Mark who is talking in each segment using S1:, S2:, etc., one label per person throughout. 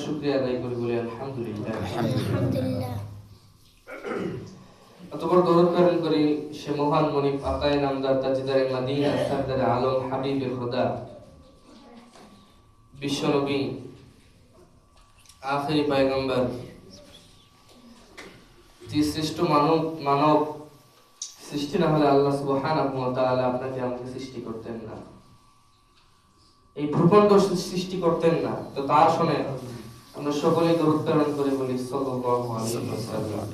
S1: শুকরিয়া আদায় করি বলি আলহামদুলিল্লাহ।
S2: আলহামদুলিল্লাহ।
S1: অতঃপর দরুদ প্রেরণ করি সে মহান মনিব আকায়ে নামদার তাজদারে মদিনা সরদারে আলম হাবিবে খোদা বিশ্ব নবী আখেরি পয়গম্বর যে শ্রেষ্ঠ মানব সৃষ্টি না হলে আল্লাহ সুবহানাহু ওয়া তাআলা আপনাকে আমাকে সৃষ্টি করতেন না, এই ভূখণ্ড সৃষ্টি করতেন না। তো তার শুনে আমরা সকলেই দরুদ প্রেরণ করে বলি সাল্লাল্লাহু আলাইহি ওয়াসাল্লাম।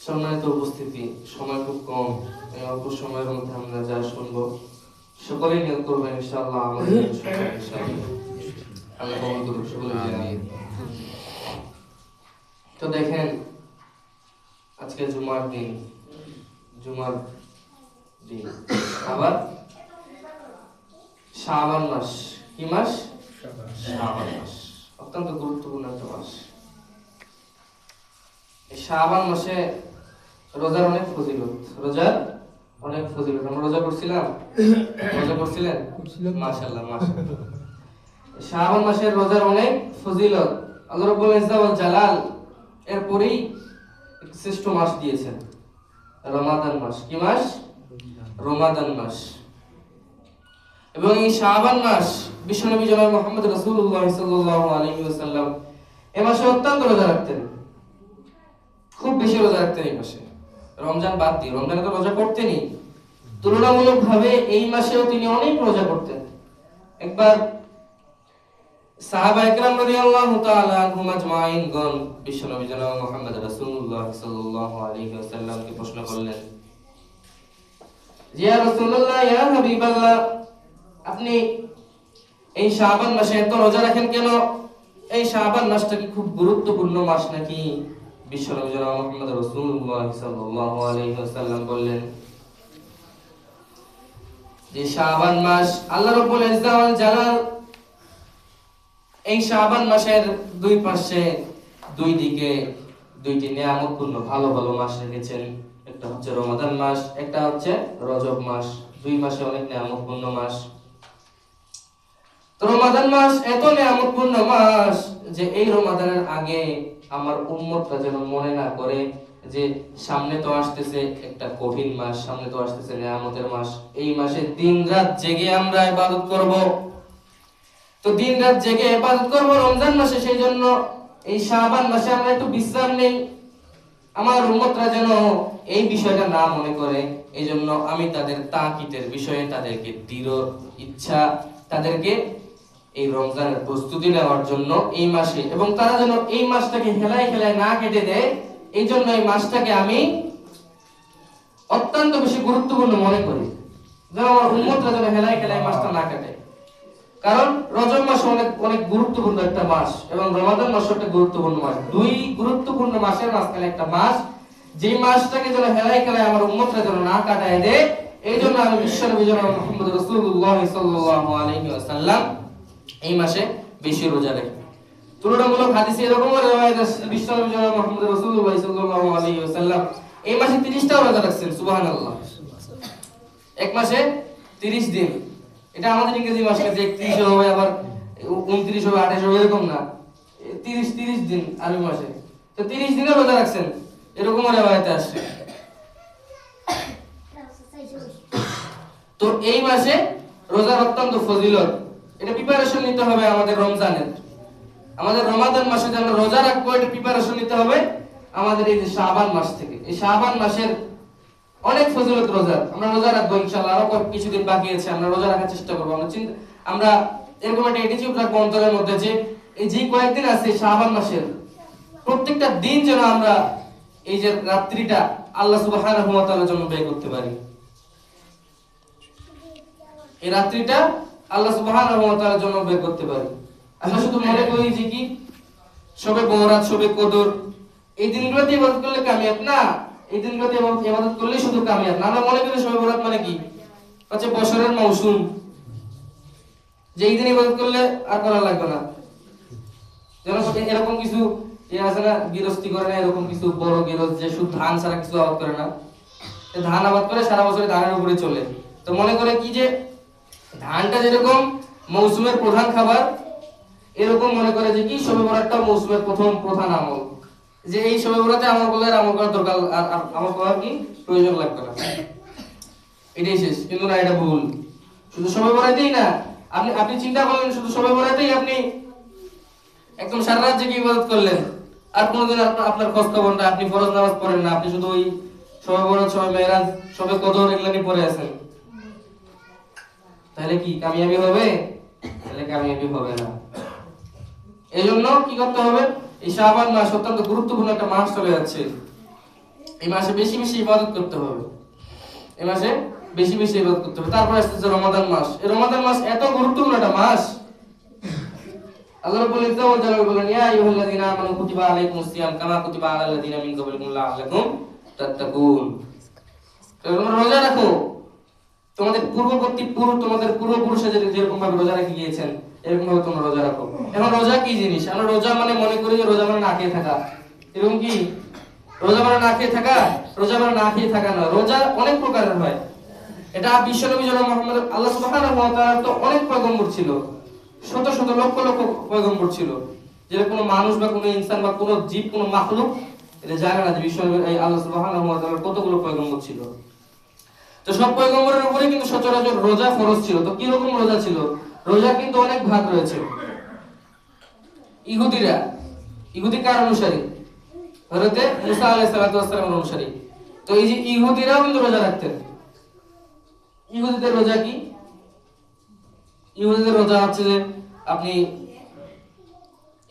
S1: সম্মানিত উপস্থিতি, সময় খুব কম, এই অল্প সময়ের মধ্যে আমরা যা শুনবো সকলেই নিয়ত করবেন ইনশাআল্লাহ আমাদের ইনশাআল্লাহ আল্লাহ কবুল করুন সকলে আমিন। তো দেখেন আজকে জুমার দিন, আবার শাবান মাস। কি মাস? শাবান মাস, অত্যন্ত গুরুত্বপূর্ণ একটা মাস। এই শাবান মাসে রোজার অনেক ফজিলত, আমরা রোজা করছিলাম, রোজা করছিলেন? মাশাআল্লাহ মাশাআল্লাহ। শাবান মাসের রোজার অনেক ফজিলত আল্লাহ রাব্বুল ইজ্জত ওয়াল জালাল এরপরেই শ্রেষ্ঠ মাস দিয়েছেন, রমাদান মাস। কি মাস? রমাদান মাস। এবং এই শাবান মাস বিশ্বনবী জনাব মুহাম্মদ রাসূলুল্লাহ সাল্লাল্লাহু আলাইহি ওয়াসাল্লাম এই মাসে অত্যন্ত রোজা রাখতেন, খুব বেশি রোজা রাখতেন এই মাসে। রমজান বাদ দিয়ে, রমজানে তো রোজা করতেনই, তুলনামূলকভাবে এই মাসেও তিনি অনেক রোজা করতেন। একবার সাহাবা ইকরাম রাদিয়াল্লাহু তাআলা আনহুম আজমাইন গণ বিশ্বনবী জনাব মুহাম্মদ রাসূলুল্লাহ সাল্লাল্লাহু আলাইহি ওয়াসাল্লামকে প্রশ্ন করলেন, ইয়া রাসূলুল্লাহ, ইয়া হাবিবাল্লাহ, আপনি এই শাবান মাসে এত রোজা রাখেন কেন? এই শাবান মাসটা কি খুব গুরুত্বপূর্ণ মাস নাকি? বিশ্বনবী জনাব মুহাম্মদ রাসূলুল্লাহ সাল্লাল্লাহু আলাইহি ওয়াসাল্লাম বললেন যে শাবান মাস আল্লাহ রাব্বুল ইজ্জত ওয়াল জালাল এই শাবান মাসের দুই পাশে দুই দিকে দুইটি নিয়ামতপূর্ণ ভালো ভালো মাস রেখেছেন। একটা হচ্ছে রমাদান মাস, একটা হচ্ছে রজব মাস। দুই মাসে অনেক নিয়ামতপূর্ণ মাস। তো রমাদান মাস এত নিয়ামতপূর্ণ মাস যে এই রমাদানের আগে আমার উম্মতরা যেন মনে না করে যে সামনে তো আসতেছে একটা কঠিন মাস, সামনে তো আসতেছে নিয়ামতের মাস, এই মাসে দিন রাত জেগে আমরা ইবাদত করব। তো দিন রাত জেগে ইবাদত করব রমজান মাসে, সেই জন্য এই শাবান মাসে আমরা একটু বিশ্রাম নেই, আমার উম্মতরা যেন এই বিষয়টা না মনে করে। এই জন্য আমি তাদের তাকিদের বিষয়ে তাদেরকে দৃঢ় ইচ্ছা, তাদেরকে এই রমজানের প্রস্তুতি নেওয়ার জন্য এই মাসে, এবং তারা যেন এই মাসটাকে হেলায় হেলায় না কেটে দেয়, এই জন্য এই মাসটাকে আমি অত্যন্ত বেশি গুরুত্বপূর্ণ মনে করি, যেন আমার উম্মতরা যেন হেলায় হেলায় মাসটা না কাটে। কারণ রজব মাস অনেক গুরুত্বপূর্ণ একটা মাস এবং রমাদান মাস একটা গুরুত্বপূর্ণ মাস। দুই গুরুত্বপূর্ণ মাসের মাঝখানে একটা মাস, যে মাসটাকে যেন হেলায় খেলায় আমার উম্মতরা যেন না কাটায় দেয়, এই জন্য আমি বিশ্বনবী জনাব মুহাম্মদ রাসূলুল্লাহ সাল্লাল্লাহু আলাইহি ওয়াসাল্লাম এই মাসে বেশি রোজা রাখি। তুলনামূলক হাদিসে এরকম riwayat আছে, বিশ্বনবী জনাব মুহাম্মদ রাসূলুল্লাহ সাল্লাল্লাহু আলাইহি ওয়াসাল্লাম এই মাসে 30টা রোজা রাখছেন। সুবহানাল্লাহ, এক মাসে 30 দিন। এটা আমাদের ইংরেজি মাসে 31 হবে, আবার 29 হবে, 28 হবে, এরকম না, 30 দিন আরবি মাসে। তো 30 দিনে রোজা রাখছেন, এরকম riwayat আছে। তো এই মাসে রোজার অত্যন্ত ফজিলত, এটা প্রিপারেশন নিতে হবে আমাদের রমজানের, আমাদের রমাদান মাসে যে আমরা রোজা রাখবো, এটা প্রিপারেশন নিতে হবে আমাদের এই যে শাবান মাস থেকে। এই শাবান মাসের অনেক ফজিলত রোজার, আমরা রোজা রাখবো ইনশাআল্লাহ, আরো কিছুদিন বাকি আছে, আমরা রোজা রাখার চেষ্টা করবো। আমরা এরকম একটা অ্যাটিটিউড রাখবো অন্তরের মধ্যে যে এই যে কয়েকদিন আছে শাবান মাসের, প্রত্যেকটা দিন যেন আমরা এই যে রাত্রিটা আল্লাহ সুবহানাহু ওয়া তাআলার জন্য ব্যয় করতে পারি। এই রাত্রিটা আল্লাহ সুবহানাহু ওয়া তাআলার জন্য ব্যয় করতে পারি। আমরা শুধু মনে করি যে কি সবে বরাত, সবে কদর, এই দিনগুলোতে ইবাদত করলে কামিয়াব না, এই দিনগুলোতে ইবাদত করলে শুধু কামিয়াব না। আমরা মনে করি সবে বরাত মানে কি হচ্ছে বছরের মৌসুম, যে এই দিন ইবাদত করলে আর করা লাগবে না। যেন এরকম কিছু আছে না, গৃহস্থী করে না, এরকম কিছু বড় গৃহস্থ যে শুধু ধান ছাড়া কিছু আবাদ করে না, ধান আবাদ করে সারা বছর ধানের উপরে চলে। তো মনে করে কি যে ধানটা যেরকম মৌসুমের প্রধান খাবার, এরকম মনে করে যে কি শবে বরাতটা মৌসুমের প্রথম প্রধান আমল, যে এই শবে বরাতে আমল করলে আমল করার দরকার আর আমল করার কি প্রয়োজন লাগবে না, এটাই শেষ। কিন্তু না, এটা ভুল। শুধু শবে বরাতেই না, আপনি আপনি চিন্তা করলেন শুধু শবে বরাতেই আপনি একদম সারা রাত জেগে ইবাদত করলেন, আর কোনোদিন আপনার খোঁজ খবর না, আপনি ফরজ নামাজ পড়েন না, আপনি শুধু ওই শবে বরাত, শবে মেরাজ, শবে কদর এগুলা নিয়ে পড়ে আছেন, তাহলে কি কামিয়াবি হবে? তাহলে কামিয়াবি হবে না। এই জন্য কি করতে হবে? এই শাবান মাস অত্যন্ত গুরুত্বপূর্ণ একটা মাস চলে যাচ্ছে, এই মাসে বেশি বেশি ইবাদত করতে হবে, এই মাসে বেশি বেশি ইবাদত করতে হবে। তারপর আসছে রমাদান মাস। এই রমাদান মাস এত গুরুত্বপূর্ণ একটা মাস, আল্লাহ রাব্বুল ইজ্জত ওয়াল জালাল বলেন, ইয়া আইয়ুহাল্লাযীনা আমানু কুতিবা আলাইকুমুস সিয়াম কামা কুতিবা আলাল লাযীনা মিন ক্বাবলিকুম লাআল্লাকুম তাত্তাকুন। তোমরা রোজা রাখো, তোমাদের পূর্বপুরুষরা যেরকম ভাবে রোজা রেখে গিয়েছেন এরকম ভাবে তোমরা রোজা রাখো। এখন রোজা কি জিনিস? আমরা রোজা মানে মনে করি যে রোজা মানে না খেয়ে থাকা, এরকম কি? রোজা মানে না খেয়ে থাকা? রোজা মানে না খেয়ে থাকা না, রোজা অনেক প্রকারের হয়। এটা বিশ্বনবী জনাব মুহাম্মদ, আল্লাহ সুবহানাহু ওয়া তাআলা তো অনেক পয়গম্বর ছিল, শত শত লক্ষ লক্ষ পয়গম্বর ছিল, যে কোনো মানুষ বা কোনো ইনসান বা কোনো জীব, কোনো মাখলুক এটা জানে না যে বিশ্বনবী আল্লাহ সুবহানাহু ওয়া তাআলার কতগুলো পয়গম্বর ছিল। তো সব পয়গম্বরের উপরে কিন্তু সচরাচর রোজা ফরজ ছিল। তো কি রকম রোজা ছিল? রোজা কিন্তু অনেক ভাগ রয়েছে। ইহুদি কার অনুসারী? হযরতে মুসা আলাইহিস সালাতু ওয়াস সালামের অনুসারী। তো এই যে ইহুদিরাও কিন্তু রোজা রাখতেন। ইহুদিদের রোজা কি? ইহুদিদের রোজা হচ্ছে যে আপনি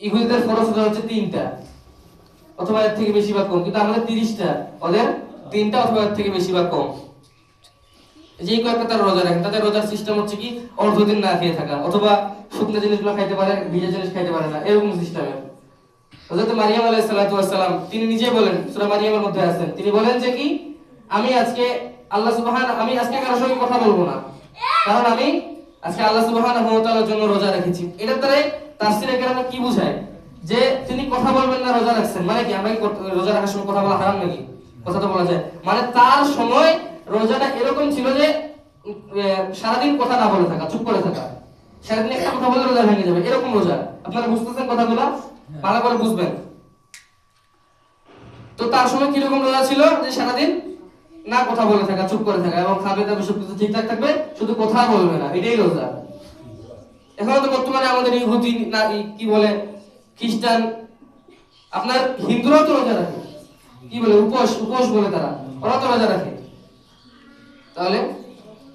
S1: ইহুদিদের ফরজ রোজা হচ্ছে 3টা অথবা এর থেকে বেশি বা কম, কিন্তু আমাদের 30টা, ওদের 3টা অথবা এর থেকে বেশি বা কম। যে কয়েকটা তারা রোজা রাখেন, তাদের রোজার সিস্টেম হচ্ছে কি অর্ধদিন না খেয়ে থাকা, অথবা শুকনো জিনিসগুলো খাইতে পারে, ভিজা জিনিস খাইতে পারে না, এরকম সিস্টেমে। হযরত মারিয়াম আলাইহিস সালাতু ওয়াস সালাম তিনি নিজে বলেন, সূরা মারিয়ামের মধ্যে আছেন, তিনি বলেন যে কি আমি আজকে কারোর সঙ্গে কথা বলবো না, কারণ আমি আজকে আল্লাহ সুবহানাহু ওয়া তাআলার জন্য রোজা রেখেছি। এটার দ্বারা তাফসীরে কেরামে কি বোঝায়? যে তিনি কথা বলবেন না, রোজা রাখছেন, মানে কি আমরা রোজা রাখার সময় কথা বলা হারাম নাকি? কথা তো বলা যায়। মানে তার সময় রোজাটা এরকম ছিল যে সারাদিন কথা না বলে থাকা, চুপ করে থাকা, সারাদিন একটা কথা বলে রোজা ভেঙে যাবে, এরকম রোজা। আপনারা বুঝতেছেন কথাগুলো? ভালো করে বুঝবেন। তো তার সময় কিরকম রোজা ছিল? যে সারাদিন না কথা বলে থাকা, চুপ করে থাকা, এবং খাবে দাবে সবকিছু ঠিকঠাক থাকবে, শুধু কথা বলবে না, এটাই রোজা। এখন তো বর্তমানে আমাদের ইহুদি না কি বলে খ্রিস্টান, আপনার হিন্দুরাও তো রোজা রাখে, কি বলে উপোস বলে তারা, ওরা তো রোজা রাখে। তাহলে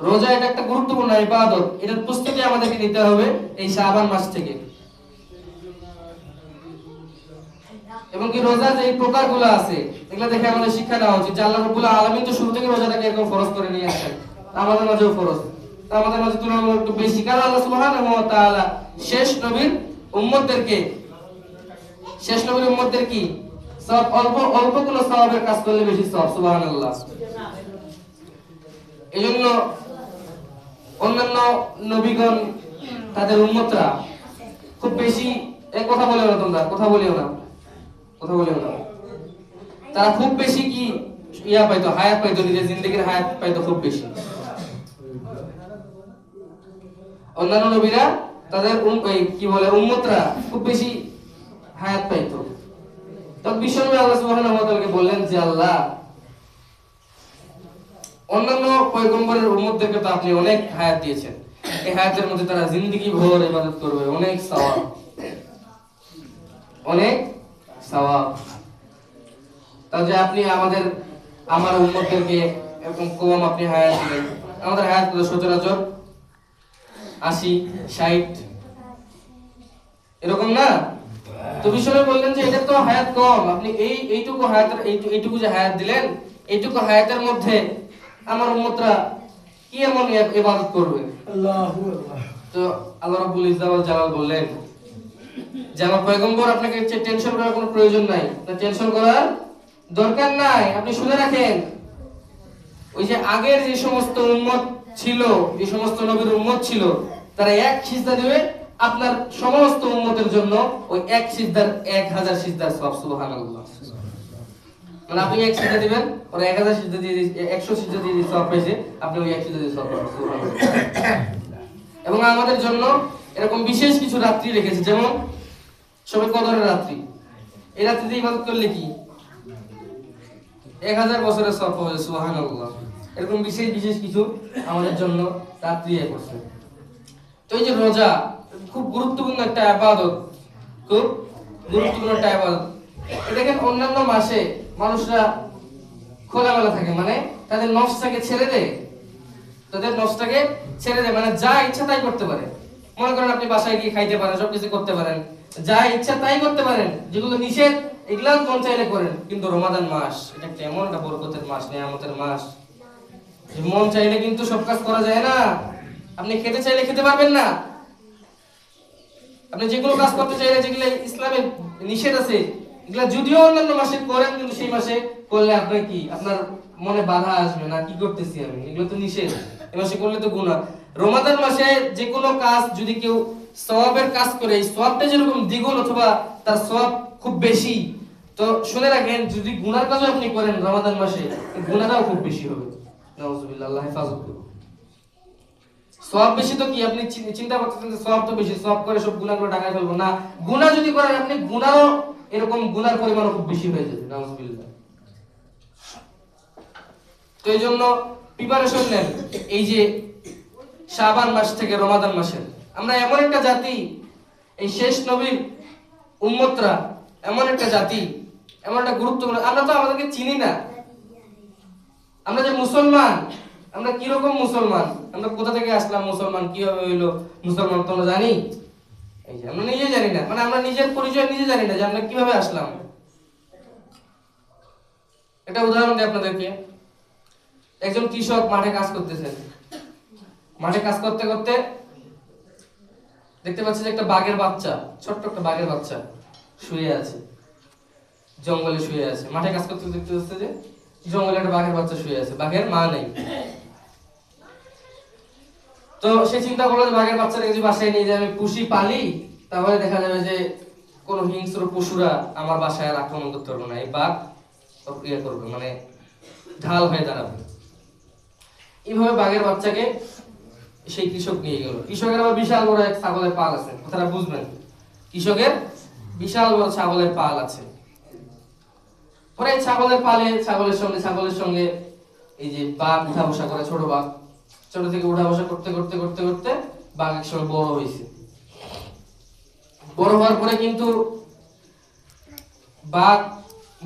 S1: রোজা এটা একটা গুরুত্বপূর্ণ ইবাদত, এটার প্রস্তুতি আমাদেরকে নিতে হবে এই শাবান মাস থেকে। এবং কি রোজা যে প্রকারগুলো আছে এগুলো দেখে আমাদের শিক্ষা নেওয়া উচিত যে আল্লাহ রাব্বুল আলামিন তো শুরু থেকে রোজাটাকে এরকম ফরজ করে নিয়ে আসেন, আমাদের মাঝেও ফরজ, আমাদের মাঝে তুলনামূলক একটু বেশি, কারণ আল্লাহ সুবহানাহু ওয়া তাআলা শেষ নবীর উম্মতদের কি সব অল্প কোনো সওয়াবের কাজ করলে বেশি সওয়াব, সুবহানাল্লাহ। এজন্য অন্যান্য নবীগণ তাদের উম্মতরা খুব বেশি কথা বলেও না, তোমরা কথা বলেও না, তারা খুব বেশি কি পাইতো, হায়াত পাইতো, নিজের জিন্দেগির হায়াত পাইতো খুব বেশি। অন্যান্য নবীরা তাদের কি বলে উম্মতরা খুব বেশি হায়াত পাইতো। তখন বিশ্বনবী আল্লাহ সুবহানাহু ওয়া তাআলাকে বললেন যে আল্লাহ, অন্যান্য পয়গম্বরের উম্মতদেরকে তো আপনি অনেক হায়াত দিয়েছেন, এই হায়াতের মধ্যে তারা জিন্দেগি ভর ইবাদত করবে, অনেক সওয়াব। তাহলে আপনি আমার উম্মতদেরকে এরকম কম আপনি হায়াত দিলেন, আমাদের হায়াত গুলো সচরাচর 80, 60 এরকম না। তো বিশ্বনবী বললেন যে এটা তো হায়াত কম, আপনি এইটুকু যে হায়াত দিলেন, এইটুকু হায়াতের মধ্যে আমার উম্মতরা কি এমন ইবাদত করবে? আল্লাহু আল্লাহ। তো আল্লাহ রাব্বুল ইজ্জত ওয়াল জালাল বললেন যে আমার পয়গম্বর, আপনাকে টেনশন করার কোনো প্রয়োজন নাই, টেনশন করার দরকার নাই, আপনি শুনে রাখেন। ওই যে আগের যে সমস্ত উম্মত ছিল, যে সমস্ত নবীর উম্মত ছিল, তারা এক সিজদা দিবে আপনার সমস্ত উম্মতের জন্য, ওই এক সিজদার 1000 সিজদার সওয়াব, সুবহানাল্লাহ। মানে আপনি এক সিজদা দিবেন, ওরা 1000 সিজদা দিয়ে 100 সিজদা দিয়ে সওয়াব পাইছে, আপনি ওই এক সিজদা দিয়ে সওয়াব পাবেন, সুবহানাল্লাহ। এবং আমাদের জন্য এরকম বিশেষ কিছু রাত্রি রেখেছে, যেমন সবে কদরের রাত্রি। এই রাত্রিতে ইবাদত করলে কি 1000 বছরের সওয়াব পাওয়া যায়, সুবহানাল্লাহ। এরকম বিশেষ বিশেষ কিছু আমাদের জন্য রাত্রি করছে। তো এই যে রোজা খুব গুরুত্বপূর্ণ একটা ইবাদত, খুব গুরুত্বপূর্ণ একটা ইবাদত। দেখেন অন্যান্য মাসে মানুষরা খোলামেলা থাকে, মানে তাদের নফসটাকে ছেড়ে দেয়, মানে যা ইচ্ছা তাই করতে পারে। মনে করেন আপনি বাসায় গিয়ে খাইতে পারেন, সবকিছু করতে পারেন, যা ইচ্ছা তাই করতে পারেন, যেগুলো নিষেধ এগুলা মন চাইলে করেন। কিন্তু রমাদান মাস এটা কেমন একটা বরকতের মাস, নিয়ামতের মাস, মন চাইলে কিন্তু সব কাজ করা যায় না। আপনি খেতে চাইলে খেতে পারবেন না, আপনি যেগুলো কাজ করতে চাইলে যেগুলো ইসলামে নিষেধ আছে এগুলা যদিও অন্যান্য মাসে করেন, কিন্তু সেই মাসে করলে আপনার কি, আপনার মনে বাধা আসবে না, কি করতেছি আমি, এগুলো তো নিষেধ, এই মাসে করলে তো গুনাহ। রমাদান মাসে যে কোনো কাজ যদি কেউ সওয়াবের কাজ করে, এই সওয়াবটা যেরকম দ্বিগুণ অথবা তার সওয়াব খুব বেশি, তো শুনে রাখেন যদি গুনার কাজও আপনি করেন রমাদান মাসে, গুনাহটাও খুব বেশি হবে। নাউজুবিল্লাহ, আল্লাহ হেফাজত করুন। সওয়াব বেশি তো কি আপনি চিন্তা করতেছেন যে সওয়াব তো বেশি, সওয়াব করে সব গুনাহগুলো ঢাকায় ফেলবো না, গুনাহ যদি করেন আপনি গুনাহও এরকম গুনার পরিমাণ খুব বেশি হয়ে যাবে। নাউজুবিল্লাহ। তো এই জন্য প্রিপারেশন নেন এই যে শাবান মাস থেকে রমাদান মাসের। আমরা এমন একটা জাতি, এই শেষ নবীর উম্মতরা এমন একটা জাতি, এমন একটা গুরুত্বপূর্ণ, আমরা তো আমাদেরকে চিনি না। আমরা যে মুসলমান, আমরা কি রকম মুসলমান, আমরা কোথা থেকে আসলাম, মুসলমান কিভাবে হইলো মুসলমান, তো আমরা জানি? এই যে আমরা নিজে জানি না, মানে আমরা নিজের পরিচয় নিজে জানি না যে আমরা কিভাবে আসলাম। একটা উদাহরণ দিই আপনাদেরকে। একজন কৃষক মাঠে কাজ করতেছেন, মাঠে কাজ করতে করতে দেখতে পাচ্ছে যে একটা বাঘের বাচ্চা, ছোট্ট একটা বাঘের বাচ্চা শুয়ে আছে, জঙ্গলে শুয়ে আছে। মাঠে কাজ করতে দেখতে পাচ্ছে যে জঙ্গলে একটা বাঘের বাচ্চা শুয়ে আছে, বাঘের মা নেই। তো সে চিন্তা করলো যে বাঘের বাচ্চাটাকে যদি বাসায় নিয়ে যায়, আমি পুষি পালি, তাহলে দেখা যাবে যে কোন হিংস্র পশুরা আমার বাসায় আর আক্রমণ করতে পারবে না, এই বাঘ প্রক্রিয়া করবে, মানে ঢাল হয়ে দাঁড়াবে। এইভাবে বাঘের বাচ্চাকে সেই কৃষক নিয়ে গেল। কৃষকের আবার বিশাল বড় এক ছাগলের পাল আছে, কথাটা বুঝবেন, কৃষকের বিশাল বড় ছাগলের পাল আছে। পরে ছাগলের পালে ছাগলের সঙ্গে এই যে বাঘ উঠা বসা করে, ছোট বাঘ, ছোট থেকে উঠা বসা করতে করতে করতে করতে বাঘ এক সময় বড় হয়েছে। বড় হওয়ার পরে কিন্তু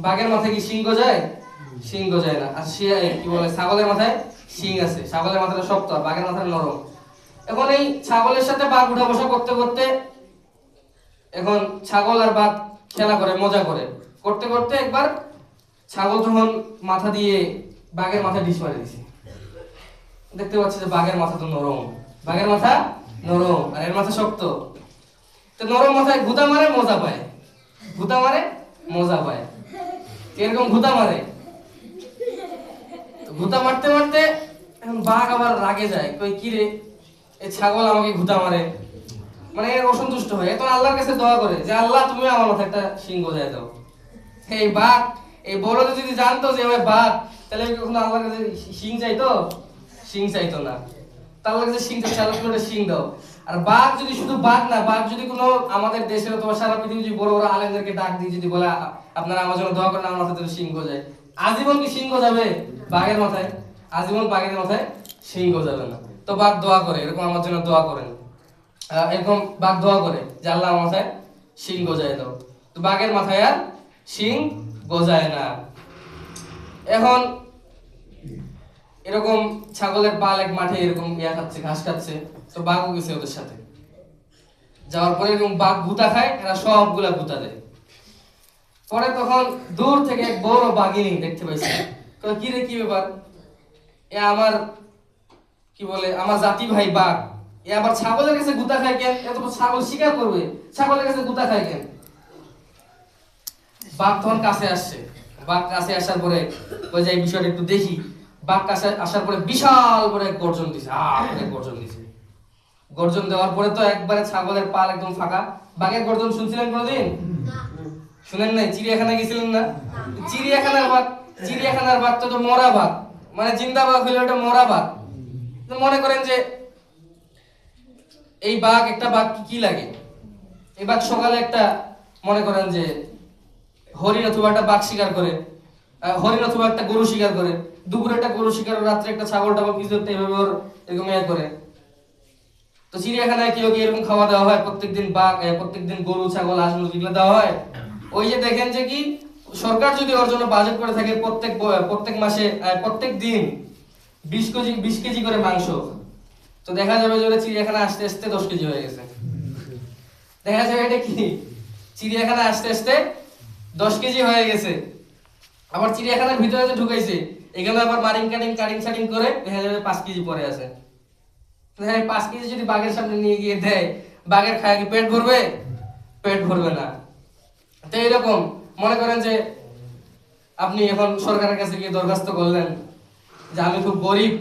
S1: বাঘের মাথায় কি সিংহ যায়? সিংহ যায় না। আর সে কি বলে, ছাগলের মাথায় শিং আছে, ছাগলের মাথাটা শক্ত আর বাঘের মাথাটা নরম। এখন এই ছাগলের সাথে বাঘ উঠা বসা করতে করতে, এখন ছাগল আর বাঘ খেলা করে, মজা করে, করতে করতে একবার ছাগল তখন মাথা দিয়ে বাঘের মাথায় ডিশ মারে দিছে। দেখতে পাচ্ছি যে বাঘের মাথা তো নরম, বাঘের মাথা নরম আর এর মাথা শক্ত। তো নরম মাথায় গুতা মারে মজা পায়, গুতা মারে মজা পায়, এরকম গুতা মারে। গুতা মারতে মারতে এখন বাঘ আবার রাগে যায়, কই কি রে, এই ছাগল আমাকে গুতা মারে, মানে অসন্তুষ্ট হয়। এখন আল্লাহর কাছে দোয়া করে যে আল্লাহ তুমি আমার মাথায় একটা শিং গজায় দাও। এই বাঘ, এই বড় যদি জানতো যে ওই বাঘ, তাহলে কখনো আল্লাহর কাছে শিং চাইতো? শিং চাইতো না। আল্লাহর কাছে শিং চাইছে, আল্লাহ তুমি শিং দাও। আর বাঘ যদি শুধু বাঘ না, বাঘ যদি কোনো আমাদের দেশের অথবা সারা পৃথিবী যদি বড় বড় আলেমদেরকে ডাক দিয়ে যদি বলে আপনারা আমার জন্য দোয়া করেন আমার মাথায় যদি শিং গজায়, আজীবন কি শিং গজাবে বাঘের মাথায়? আজীবন বাঘের মাথায় শিং গজাবে না। তো বাঘ দোয়া করে এরকম আমার জন্য দোয়া করেন, এরকম বাঘ দোয়া করে যে আল্লাহ আমার মাথায় শিং গজায় দাও। তো বাঘের মাথায় আর শিং গজায় না। এখন এরকম ছাগলের পাল এক মাঠে এরকম খাচ্ছে, ঘাস খাচ্ছে। তো বাঘও গেছে ওদের সাথে, যাওয়ার পরে এরকম বাঘ গুতা খায়, এরা সবগুলা গুতা দেয়। পরে তখন দূর থেকে এক বড় বাঘিনী দেখতে পাইছে, কি রে কি ব্যাপার, এ আমার কি বলে আমার জাতি ভাই বাঘ, এ আবার ছাগলের কাছে গুতা খায় কেন? এত ছাগল শিকার করবে, ছাগলের কাছে গুতা খায় কেন? বাঘ তখন কাছে আসছে। বাঘ কাছে আসার পরে ওই যে বিষয়টা একটু দেখি। বাঘ কাছে আসার পরে বিশাল বড় এক গর্জন দিছে, গর্জন দিছে। গর্জন দেওয়ার পরে তো একবারে ছাগলের পাল একদম ফাঁকা। বাঘের গর্জন শুনছিলেন কোনোদিন? শুনেন নাই? চিড়িয়াখানা গেছিলেন না? চিড়িয়াখানার বাঘ তো মরা বাঘ, মানে জিন্দা বাঘ হইলে ওটা মরা বাঘ। মনে করেন যে এই বাঘ, একটা বাঘ কি লাগে, এই বাঘ সকালে একটা মনে করেন যে হরিণ অথবা একটা বাঘ শিকার করে, হরিণ অথবা একটা গরু শিকার করে, দুপুরে একটা গরু শিকার, রাত্রে একটা ছাগল টাগল কিছু একটা এভাবে ওর এরকম করে। তো চিড়িয়াখানায় কি এরকম খাওয়া দেওয়া হয় প্রত্যেকদিন, বাঘ প্রত্যেকদিন গরু ছাগল হাঁস মুরগিগুলো দেওয়া হয়। ওই যে দেখেন যে কি সরকার যদি ওর জন্য বাজেট করে থাকে প্রত্যেক মাসে প্রত্যেক দিন 20 কেজি করে মাংস, তো দেখা যাবে যে চিড়িয়াখানা আসতে আসতে 10 কেজি হয়ে গেছে। দেখা যাবে এটা কি চিড়িয়াখানা আসতে আসতে 10 কেজি হয়ে গেছে। আবার চিড়িয়াখানার ভিতরে যে ঢুকাইছে এখানে আবার কাটিং ছাটিং করে দেখা যাবে 5 কেজি পরে আছে। 5 কেজি যদি বাঘের সামনে নিয়ে গিয়ে দেয়, বাঘের খায় কি পেট ভরবে? পেট ভরবে না। তো এরকম মনে করেন যে আপনি এখন সরকারের কাছে গিয়ে দরখাস্ত করলেন যে আমি খুব গরিব,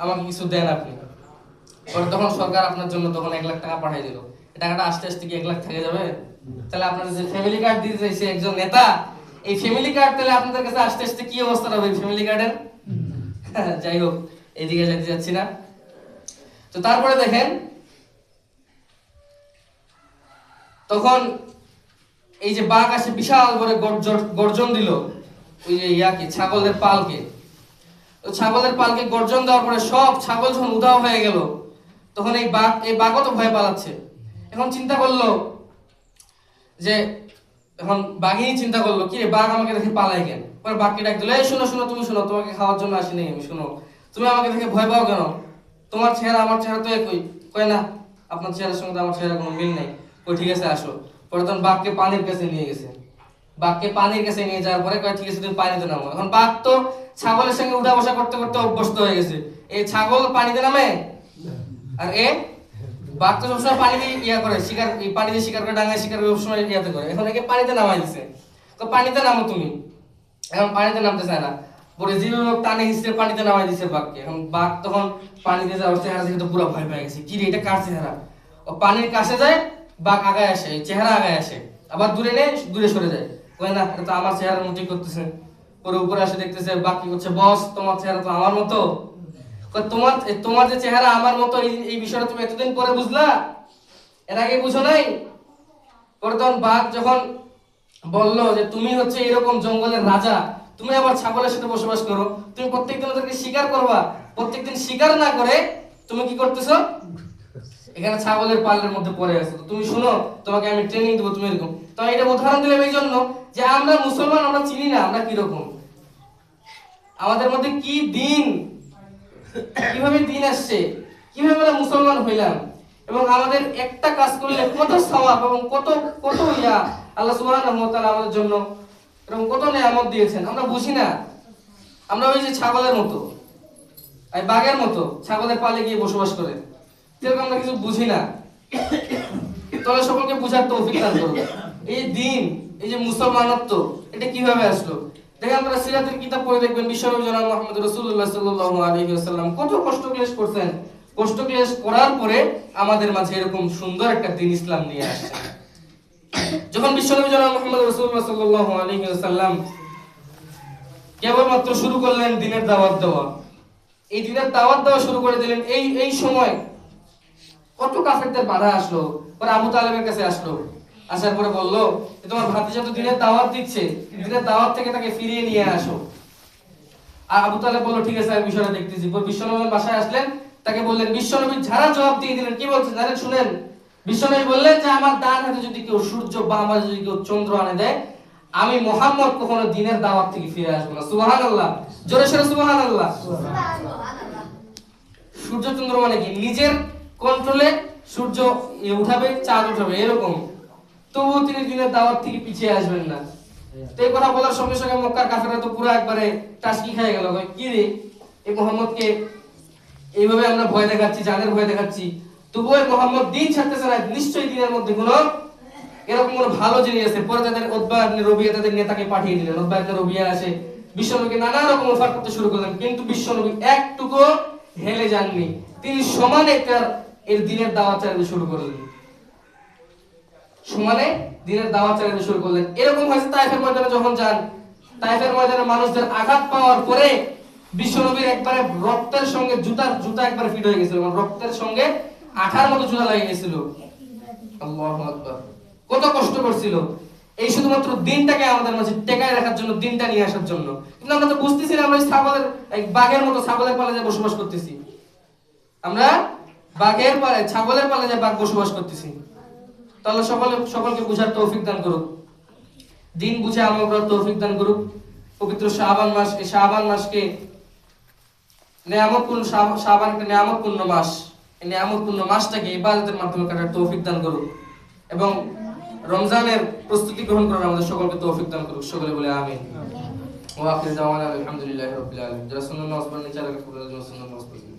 S1: আমাকে কিছু দেন আপনি। তখন সরকার আপনার জন্য তখন 1 লাখ টাকা পাঠিয়ে দিল। এই টাকাটা আস্তে আস্তে কি 1 লাখ থেকে যাবে? তাহলে আপনার যে ফ্যামিলি কার্ড দিতে চাইছে একজন নেতা, এই ফ্যামিলি কার্ড তাহলে আপনাদের কাছে আস্তে আস্তে কি অবস্থা হবে ফ্যামিলি কার্ডের? যাই হোক, এদিকে যেতে যাচ্ছি না। তো তারপরে দেখেন তখন এই যে বাঘ আসে বিশাল করে গর্জন দিল ওই যে ছাগলের পালকে। তো ছাগলের পালকে গর্জন দেওয়ার পরে সব ছাগল যখন উধাও হয়ে গেল, তখন এই বাঘও তো ভয় পালাচ্ছে। এখন চিন্তা করলো যে এখন বাঘিনী চিন্তা করলো কি রে, বাঘ আমাকে দেখে পালায় কেন? পরে বাঘকে ডাক দিল, এই শোনো শোনো, তুমি শোনো, তোমাকে খাওয়ার জন্য আসিনি আমি, শোনো তুমি আমাকে দেখে ভয় পাও কেন? তোমার চেহারা আমার চেহারা তো একই। কয় না, আপনার চেহারার সঙ্গে আমার চেহারা কোনো মিল নেই। কই ঠিক আছে আসো। পরে তখন বাঘকে পানির কাছে নিয়ে গেছে। বাঘকে পানির কাছে নিয়ে যাওয়ার পরে কয় ঠিক আছে তুমি পানিতে নামো। এখন বাঘ তো ছাগলের সঙ্গে উঠা বসা করতে করতে অভ্যস্ত হয়ে গেছে। এই ছাগল পানিতে নামে, আর বাঘ তো সবসময় পানিতে করে শিকার, এই পানিতে শিকার করে, ডাঙায় শিকার করে, সবসময় ইয়াতে করে। এখন একে পানিতে নামাই দিছে। তো পানিতে নামো তুমি। এখন পানিতে নামতে চায় না, পরে যেভাবে টানে হিসেবে পানিতে নামাই দিছে বাঘকে। এখন বাঘ তখন পানিতে যাওয়ার চেহারা দেখে তো পুরো ভয় পেয়ে গেছে, কি রে এটা কার চেহারা? ও পানির কাছে যায়, বাঘ আগায় আসে, চেহারা আগায় আসে, আবার দূরে নেয়, দূরে সরে যায়। কয় না, এটা তো আমার চেহারার মতোই করতেছে। পরে উপরে আসে দেখতেছে বাঘ কি করছে, বস তোমার চেহারা তো আমার মতো। তোমার যে চেহারা আমার মতো এই বিষয়টা তুমি এতদিন পরে বুঝলা, এর আগে বুঝো নাই? পরে তখন বাঘ যখন বললো যে তুমি হচ্ছে এরকম জঙ্গলের রাজা, তুমি আবার ছাগলের সাথে বসবাস করো, তুমি প্রত্যেকদিন ওদেরকে শিকার করবা, প্রত্যেকদিন শিকার না করে তুমি কি করতেছো এখানে ছাগলের পালের মধ্যে পড়ে আছো। তুমি শুনো, তোমাকে আমি ট্রেনিং দেবো, তুমি এরকম। তো এটা উদাহরণ দিলাম এই জন্য যে আমরা মুসলমান, আমরা চিনি না আমরা কিরকম, আমাদের মধ্যে কি দিন, কিভাবে দিন আসছে, কিভাবে আমরা মুসলমান হইলাম, এবং আমাদের একটা কাজ করলে কত সওয়াব এবং কত কত আল্লাহ সুবহানাহু ওয়া তাআলা আমাদের জন্য এরকম কত নিয়ামত দিয়েছেন আমরা বুঝি না। আমরা ওই যে ছাগলের মতো, এই বাঘের মতো ছাগলের পালে গিয়ে বসবাস করে, এরকম আমরা কিছু বুঝি না। তবে সকলকে বুঝার তৌফিক দান করুন। এই দিন, এই যে মুসলমানত্ব, এটা কিভাবে আসলো? দেখেন আমরা সিরাতের কিতাব পড়ে দেখবেন বিশ্বনবী জনাব মুহাম্মদ রাসূলুল্লাহ সাল্লাল্লাহু আলাইহি ওয়াসাল্লাম কত কষ্ট ক্লেশ করছেন। কষ্ট ক্লেশ করার পরে আমাদের মাঝে এরকম সুন্দর একটা দিন ইসলাম নিয়ে আসছে। যখন বিশ্বনবী জনাব মুহাম্মদ রাসূলুল্লাহ সাল্লাল্লাহু আলাইহি ওয়াসাল্লাম কেবলমাত্র শুরু করলেন দ্বীনের দাওয়াত দেওয়া, এই দ্বীনের দাওয়াত দেওয়া শুরু করে দিলেন, এই সময় কত কাফেরদের বাধা আসলো। পরে আবু তালেবের কাছে আসলো, আসার পরে বলল যে তোমার ভাতিজা তো দ্বীনের দাওয়াত দিচ্ছে, দ্বীনের দাওয়াত থেকে তাকে ফিরিয়ে নিয়ে আসো। আর আবু তালেব বলল ঠিক আছে আমি বিষয়টা দেখতেছি। পরে বিশ্বনবীর বাসায় আসলেন, তাকে বললেন, বিশ্বনবী ঝাড়া জবাব দিয়ে দিলেন। কি বলছেন জানেন? শুনেন। বিশ্বনবী বললেন যে আমার ডান হাতে যদি কেউ সূর্য বা আমার যদি কেউ চন্দ্র আনে দেয়, আমি মুহাম্মদ কখনো দ্বীনের দাওয়াত থেকে ফিরে আসবো না। সুবহানাল্লাহ, জোরে সোরে সুবহানাল্লাহ। সূর্য চন্দ্র মানে কি? নিজের কন্ট্রোলে সূর্য উঠাবে, চাঁদ উঠাবে, এরকম। তবুও তিনি দ্বীনের দাওয়াত থেকে পিছিয়ে আসবেন না। তো এই কথা বলার সঙ্গে সঙ্গে মক্কার কাফেররা তো পুরো একবারে টাসকি খেয়ে গেল। কি রে, এই মুহাম্মদকে এইভাবে আমরা ভয় দেখাচ্ছি, জানের ভয় দেখাচ্ছি, তবুও মুহাম্মদ দ্বীন ছাড়তেছে না, নিশ্চয়ই দ্বীনের মধ্যে কোনো এরকম কোনো ভালো জিনিস আছে। পরে তাদের উতবা ইবনে রবিয়া তাদের নেতাকে পাঠিয়ে দিলেন। উতবা ইবনে রবিয়া আসে বিশ্বনবীকে নানা রকম অফার করতে শুরু করলেন, কিন্তু বিশ্বনবী একটুকু হেলে যাননি। তিনি সমানে এর দ্বীনের দাওয়াত চালাতে শুরু করলেন, সমানে দ্বীনের দাওয়াত চালাতে শুরু করলেন। এরকম হয়েছে তায়েফের ময়দানে যখন যান, তায়েফের ময়দানে মানুষদের আঘাত পাওয়ার পরে বিশ্বনবীর একবারে রক্তের সঙ্গে জুতা একবারে ফিট হয়ে গেছিল, রক্তের সঙ্গে আঠার মতো চুলা লেগে গেছিল। আল্লাহু আকবার, কত কষ্ট করছিল এই শুধুমাত্র দিনটাকে আমাদের মাঝে টেকায় রাখার জন্য, দিনটা নিয়ে আসার জন্য। কিন্তু আমরা তো বুঝতেছি না, আমরা ওই ছাগলের, এক বাঘের মতো ছাগলের পালে যে বসবাস করতেছি। আমরা বাঘের পালে, ছাগলের পালে যে বাঘ বসবাস করতেছি। তাহলে সকলকে বুঝার তৌফিক দান করুক, দিন বুঝে আমল করার তৌফিক দান করুক। পবিত্র শাবান মাস, এই শাবান মাসকে নিয়ামতপূর্ণ, শাবান একটা নিয়ামতপূর্ণ মাস, এই নিয়ামতপূর্ণ মাসটাকে ইবাদতের মাধ্যমে কাটার তৌফিক দান করুক এবং রমজানের প্রস্তুতি গ্রহণ করার আমাদের সকলকে তৌফিক দান করুক। সকলে বলে আমিন। ওয়া আখির দাওয়ানা আলহামদুলিল্লাহি রাব্বিল আলামিন। যারা সুন্নাত নামাজ পড়েন, যারা কবুল সুন্নাত নামাজ পড়েন।